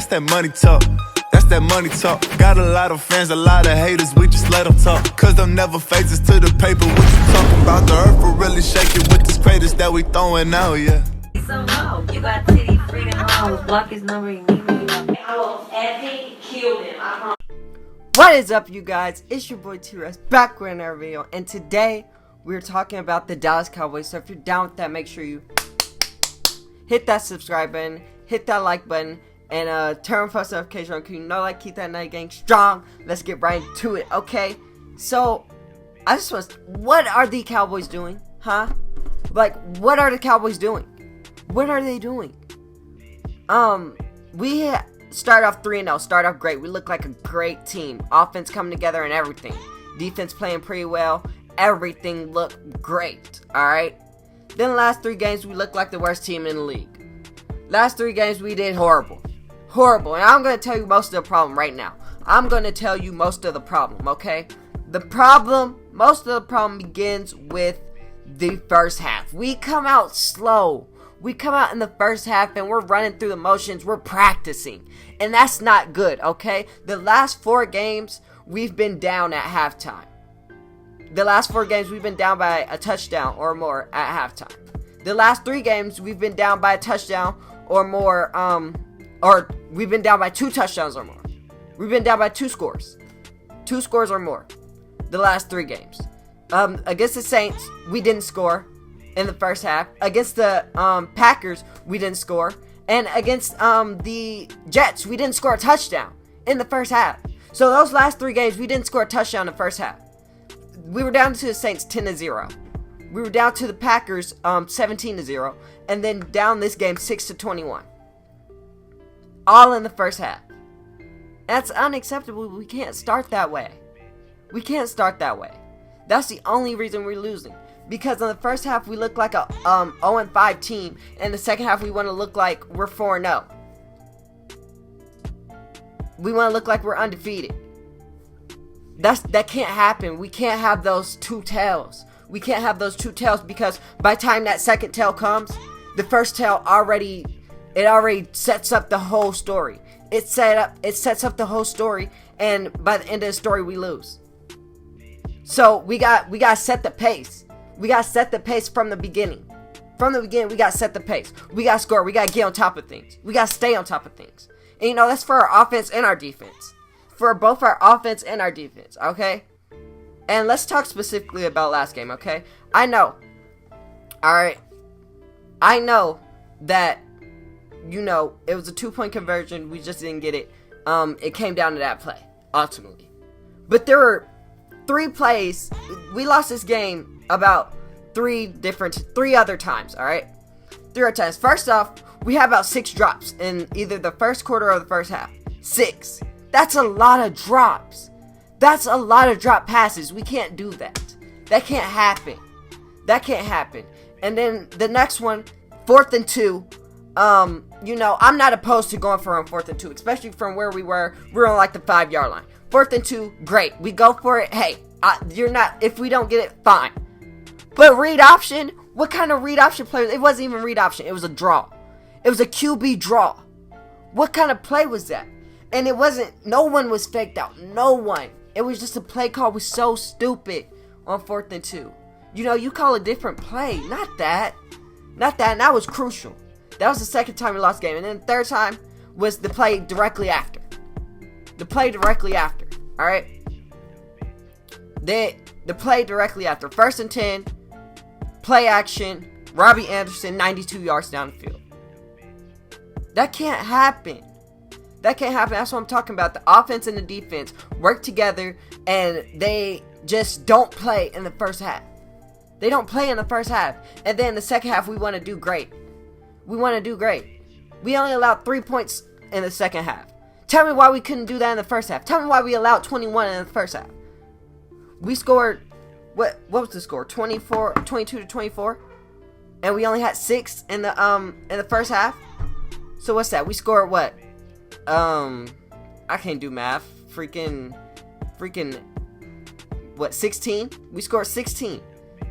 That's that money talk. That's that money talk. Got a lot of fans, a lot of haters, we just let them talk. Cause them never phases to the paper. What you talking about? The earth will really shake it with this craters that we throwing out, yeah. So no, you got Titty Freedom Homes. Block his number, you need me. I will epic kill him, I promise. What is up, you guys? It's your boy T-Rex back with another video, and today we're talking about the Dallas Cowboys. So if you're down with that, make sure you hit that subscribe button, hit that like button, and turn on post notification on. You know, keep that night gang strong. Let's get right into it, okay? So I just want, what are the Cowboys doing, huh? Like, what are the Cowboys doing? What are they doing? We start off 3-0, start off great. We look like a great team. Offense coming together and everything. Defense playing pretty well. Everything looked great, alright? Then the last 3 games, we looked like the worst team in the league. Last 3 games, we did horrible. Horrible. And I'm going to tell you most of the problem right now. I'm going to tell you most of the problem, okay? Most of the problem begins with the first half. We come out slow. We come out in the first half and we're running through the motions. We're practicing. And that's not good, okay? The last 4 games, we've been down at halftime. The last 4 games, we've been down by a touchdown or more at halftime. The last 3 games, we've been down by a touchdown or more, or we've been down by 2 touchdowns or more. We've been down by 2 scores. 2 scores or more. The last 3 games. Against the Saints, we didn't score in the first half. Against the Packers, we didn't score. And against the Jets, we didn't score a touchdown in the first half. So those last 3 games, we didn't score a touchdown in the first half. We were down to the Saints 10-0. We were down to the Packers 17-0. And then down this game 6-21. All in the first half. That's unacceptable. We can't start that way. We can't start that way. That's the only reason we're losing. Because in the first half, we look like a 0-5 team. And the second half, we want to look like we're 4-0. We want to look like we're undefeated. That can't happen. We can't have those 2 tails. We can't have those 2 tails because by the time that second tail comes, the first tail already sets up the whole story. It sets up the whole story, and by the end of the story, we lose. So we got to set the pace. We got to set the pace from the beginning. From the beginning, we got to set the pace. We got to score. We got to get on top of things. We got to stay on top of things. And you know, that's for our offense and our defense. For both our offense and our defense, okay? And let's talk specifically about last game, okay? I know. Alright. I know that, you know, it was a 2-point conversion. We just didn't get it. It came down to that play, ultimately. But there were 3 plays. We lost this game about 3 other times, alright? 3 other times. First off, we had about 6 drops in either the first quarter or the first half. 6. That's a lot of drops. That's a lot of drop passes. We can't do that. That can't happen. That can't happen. And then the next one, 4th and 2. You know, I'm not opposed to going for on 4th and 2, especially from where we were. We're on like the 5-yard line. 4th and 2, great. We go for it. Hey, you're not. If we don't get it, fine. But read option. What kind of read option play? It wasn't even read option. It was a draw. It was a QB draw. What kind of play was that? And it wasn't, no one was faked out. No one. It was just a play call was so stupid on 4th and 2. You know, you call a different play. Not that. Not that. And that was crucial. That was the second time we lost the game. And then the third time was the play directly after. The play directly after. Alright? The play directly after. 1st and 10. Play action. Robbie Anderson, 92 yards down the field. That can't happen. That can't happen. That's what I'm talking about. The offense and the defense work together, and they just don't play in the first half. They don't play in the first half. And then the second half, we want to do great. We want to do great. We only allowed 3 points in the second half. Tell me why we couldn't do that in the first half. Tell me why we allowed 21 in the first half. We scored, what was the score? 22-24? And we only had 6 in the first half? So what's that? We scored what? I can't do math. Freaking, what, 16? We scored 16.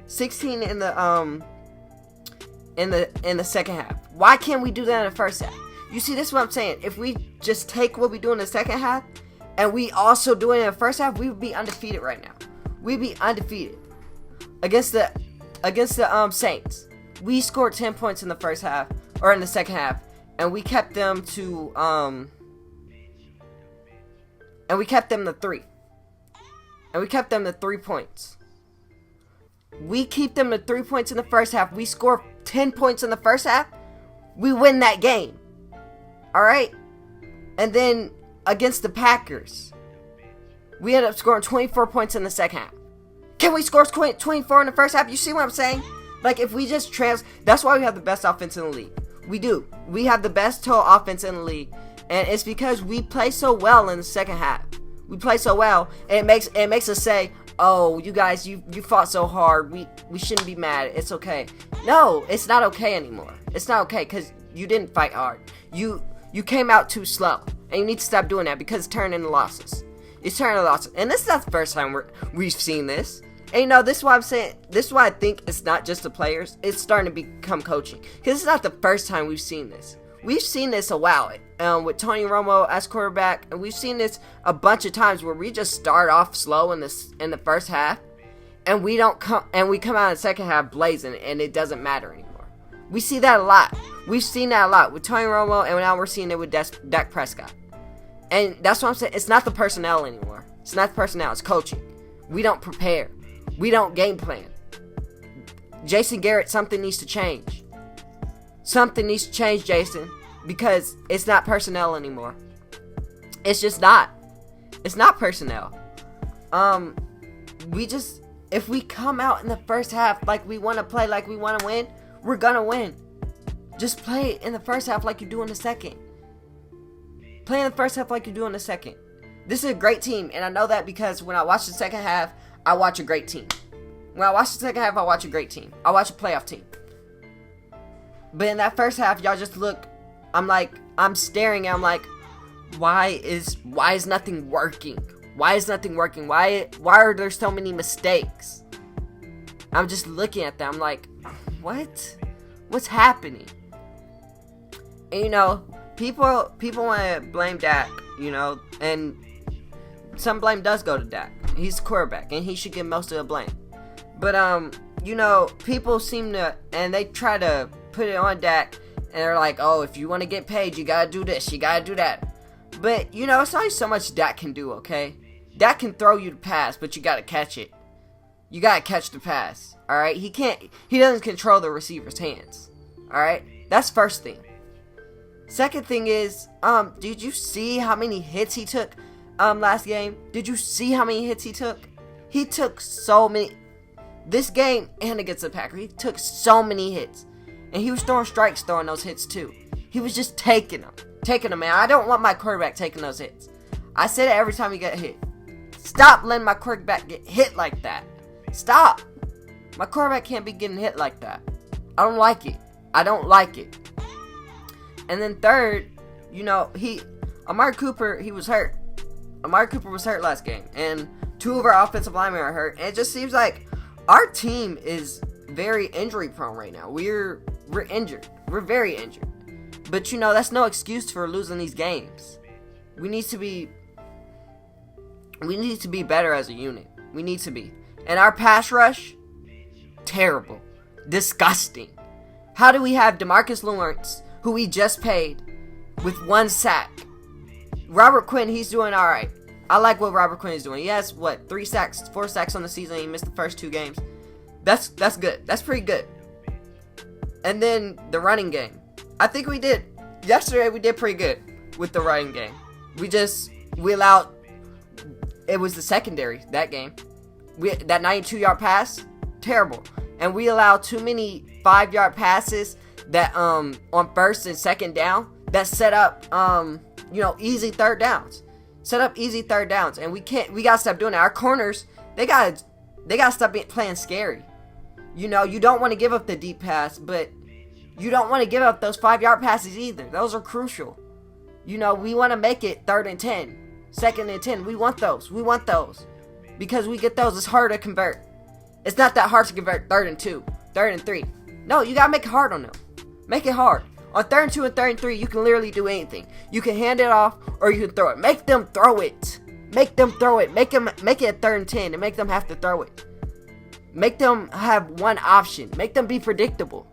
16 in the second half. Why can't we do that in the first half? You see, this is what I'm saying. If we just take what we do in the second half and we also do it in the first half, we would be undefeated right now. We'd be undefeated against the Saints. We scored 10 points in the first half or in the second half, and we kept them to 3. And we kept them to 3 points. We keep them to 3 points in the first half. We score 10 points in the first half. We win that game. Alright? And then against the Packers, we end up scoring 24 points in the second half. Can we score 24 in the first half? You see what I'm saying? Like, if we just that's why we have the best offense in the league. We do. We have the best total offense in the league. And it's because we play so well in the second half. We play so well, and it makes us say, "Oh, you guys, you fought so hard. We shouldn't be mad. It's okay." No, it's not okay anymore. It's not okay because you didn't fight hard. You came out too slow, and you need to stop doing that because it's turning into losses. It's turning into losses, and this is not the first time we've seen this. And you know, this is why I'm saying. This is why I think it's not just the players. It's starting to become coaching because it's not the first time we've seen this. We've seen this a while with Tony Romo as quarterback, and we've seen this a bunch of times where we just start off slow in the first half, and we come out in the second half blazing, and it doesn't matter anymore. We see that a lot. We've seen that a lot with Tony Romo, and now we're seeing it with Dak Prescott. And that's what I'm saying. It's not the personnel anymore. It's not the personnel. It's coaching. We don't prepare. We don't game plan. Jason Garrett, something needs to change. Something needs to change, Jason, because it's not personnel anymore. It's just not. It's not personnel. If we come out in the first half like we want to play, like we want to win, we're gonna win. Just play in the first half like you do in the second. Play in the first half like you do in the second. This is a great team, and I know that because when I watch the second half, I watch a great team. When I watch the second half, I watch a great team. I watch a playoff team. But in that first half, y'all just look. I'm staring. And I'm like, why is nothing working? Why is nothing working? Why are there so many mistakes? I'm just looking at them. I'm like, what? What's happening? And you know, people want to blame Dak. You know, and some blame does go to Dak. He's a quarterback, and he should get most of the blame. But you know, people seem to, and they try to put it on Dak, and they're like, oh, if you want to get paid, you gotta do this, you gotta do that. But you know, it's only so much Dak can do. Okay, Dak can throw you the pass, but you gotta catch it. You gotta catch the pass. All right, he doesn't control the receiver's hands. All right, that's first thing. Second thing is, did you see how many hits he took last game? Did you see how many hits he took? He took so many. This game and against the Packers, he took so many hits. And he was throwing strikes throwing those hits too. He was just taking them, man. I don't want my quarterback taking those hits. I said it every time he got hit. Stop letting my quarterback get hit like that. Stop. My quarterback can't be getting hit like that. I don't like it. I don't like it. And then third, you know, Amari Cooper, he was hurt. Amari Cooper was hurt last game. And 2 of our offensive linemen are hurt. And it just seems like our team is very injury prone right now. We're injured. We're very injured. But you know, that's no excuse for losing these games. We need to be better as a unit. We need to be. And our pass rush, terrible. Disgusting. How do we have DeMarcus Lawrence, who we just paid, with 1 sack? Robert Quinn, he's doing alright. I like what Robert Quinn is doing. He has, 4 sacks on the season. He missed the first 2 games. That's good. That's pretty good. And then the running game. I think yesterday we did pretty good with the running game. We allowed, it was the secondary, that game. That 92-yard pass, terrible. And we allowed too many 5-yard passes that, on first and second down, that set up, easy third downs. Set up easy third downs. And we gotta stop doing that. Our corners, they gotta stop playing scary. You know, you don't want to give up the deep pass, but you don't want to give up those 5-yard passes either. Those are crucial. You know, we want to make it 3rd and 10, 2nd and 10. We want those. Because we get those, it's hard to convert. It's not that hard to convert 3rd and 2, 3rd and 3. No, you got to make it hard on them. Make it hard. On 3rd and 2 and 3rd and 3, you can literally do anything. You can hand it off or you can throw it. Make them throw it. Make them throw it. Make it a 3rd and 10 and make them have to throw it. Make them have one option. Make them be predictable.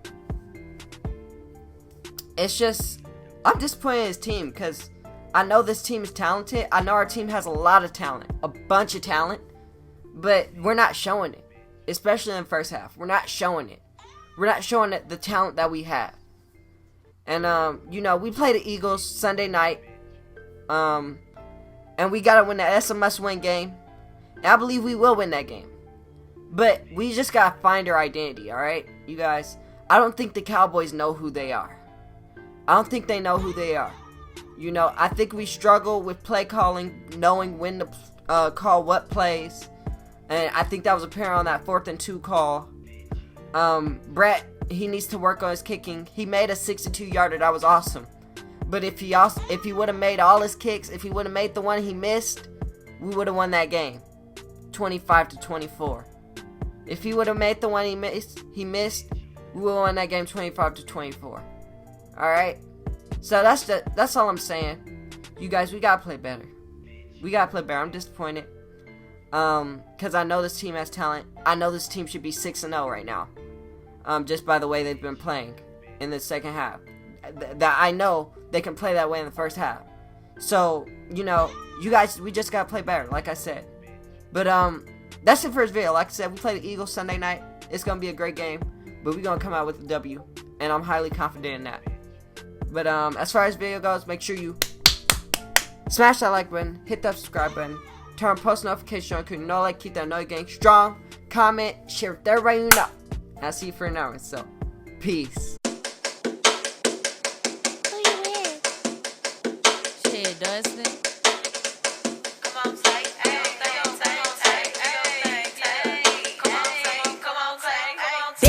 It's just, I'm disappointed in this team because I know this team is talented. I know our team has a lot of talent, a bunch of talent, but we're not showing it, especially in the first half. We're not showing it. We're not showing it, the talent that we have. And, you know, we play the Eagles Sunday night, and we got to win that. That's a must-win game, and I believe we will win that game. But we just got to find our identity, all right, you guys? I don't think the Cowboys know who they are. I don't think they know who they are. You know, I think we struggle with play calling, knowing when to call what plays. And I think that was apparent on that 4th and 2 call. Brett, he needs to work on his kicking. He made a 62-yarder. That was awesome. But if he would have made all his kicks, if he would have made the one he missed, we would have won that game, 25-24. If he would have made the one he missed, we would have won that game 25-24. All right. So that's all I'm saying. You guys, we gotta play better. We gotta play better. I'm disappointed. Cause I know this team has talent. I know this team should be 6-0 right now. Just by the way they've been playing in the second half. That I know they can play that way in the first half. So, you know, you guys, we just gotta play better, like I said. But that's it for this video. Like I said, we play the Eagles Sunday night. It's gonna be a great game, but we're gonna come out with a W, and I'm highly confident in that. But as far as video goes, make sure you smash that like button, hit that subscribe button, turn on post notifications on, because you know, like, keep that noise gang strong. Comment, share with everybody you know. I'll see you for an hour. So, peace. Who you with? Shit, doesn't it?